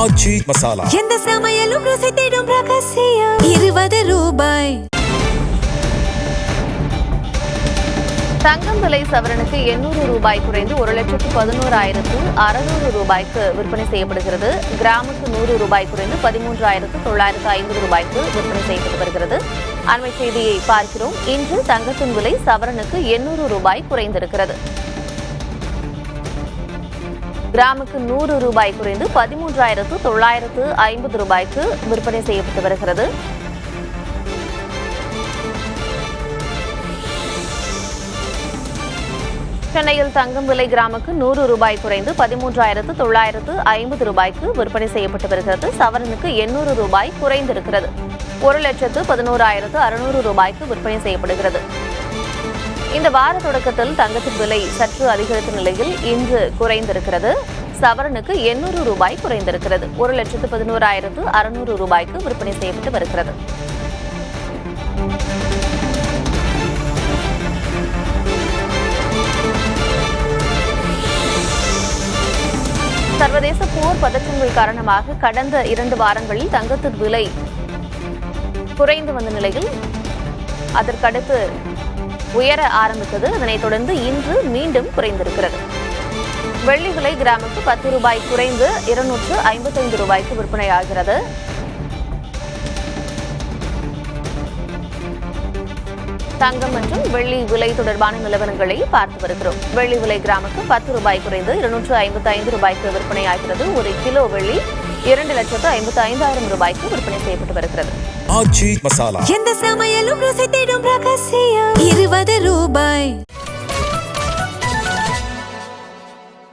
ஆச்சி மசாலா. எந்த சமையலும் ருசி தேடும் ரகசியம். 20 ரூபாய். தங்கம் விலை சவரனுக்கு 800 ரூபாய் குறைந்து 1,11,600 ரூபாய்க்கு விற்பனை செய்யப்படுகிறது. கிராமுக்கு 100 ரூபாய் குறைந்து 13,950 ரூபாய்க்கு விற்பனை செய்யப்பட்டு வருகிறது. அண்மை செய்தியை பார்க்கிறோம். இன்று தங்கத்தின் விலை சவரனுக்கு 800 ரூபாய் குறைந்திருக்கிறது. கிராமுக்கு 100 ரூபாய் குறைந்து 13,950 ரூபாய்க்கு விற்பனை செய்யப்பட்டு வருகிறது. சென்னையில் தங்கம் விலை கிராமுக்கு 100 ரூபாய் குறைந்து 13,950 ரூபாய்க்கு விற்பனை செய்யப்பட்டு வருகிறது. சவரனுக்கு 800 ரூபாய் குறைந்திருக்கிறது. 1,11,600 ரூபாய்க்கு விற்பனை செய்யப்படுகிறது. இந்த வார தொடக்கத்தில் தங்கத்தின் விலை சற்று அதிகரித்த நிலையில் இன்று குறைந்திருக்கிறது. சவரனுக்கு 800 ரூபாய் குறைந்திருக்கிறது. 1,11,600 ரூபாய்க்கு விற்பனை செய்யப்பட்டு வருகிறது. சர்வதேச போர் பதற்றங்கள் காரணமாக கடந்த 2 வாரங்களில் தங்கத்தின் விலை குறைந்து வந்த நிலையில் அதற்கடுத்து உயர ஆரம்பித்தது. அதனைத் தொடர்ந்து இன்று மீண்டும் குறைந்திருக்கிறது. வெள்ளி விலை கிராமுக்கு 10 ரூபாய் குறைந்து 255 ரூபாய்க்கு விற்பனையாகிறது. தங்கம் மற்றும் வெள்ளி விலை தொடர்பான நிலவரங்களை பார்த்து வருகிறோம். வெள்ளி விலை கிராமுக்கு 10 ரூபாய் குறைந்து 255 ரூபாய்க்கு விற்பனையாகிறது. ஒரு கிலோ வெள்ளி 2,55,000 ரூபாய்க்கு விற்பனை செய்யப்பட்டு வருகிறது. ஆச்சி மசாலா. எந்த சமையலும் ருசி தேடும் ரகசியம். 20 ரூபாய்.